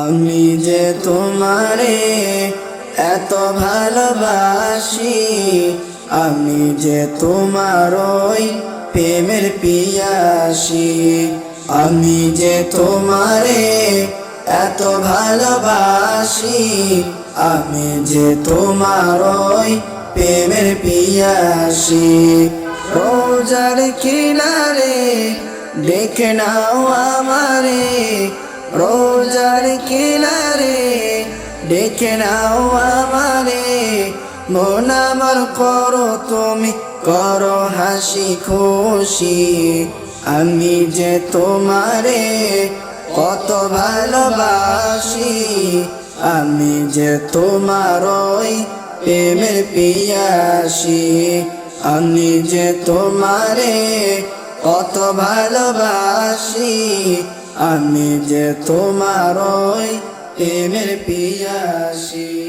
আমি যে তোমারে এত ভালোবাসি, আমি যে তোমারই প্রেমের পিয়াসী। আমি যে তোমারে এত ভালোবাসি, আমি যে তোমারই প্রেমের পিয়াসী। রোজার কিনারে দেখে নাও আমারে, রোজার কিনারে দেখে নাও আমারে। মন আমার করো তুমি, করো হাসি খুশি। আমি যে তোমারে কত ভালোবাসি, আমি যে তোমারই প্রেমের পিয়াসী। আমি যে তোমারে কত ভালোবাসি, আমি যে তোমারই প্রেমের পিয়াসী।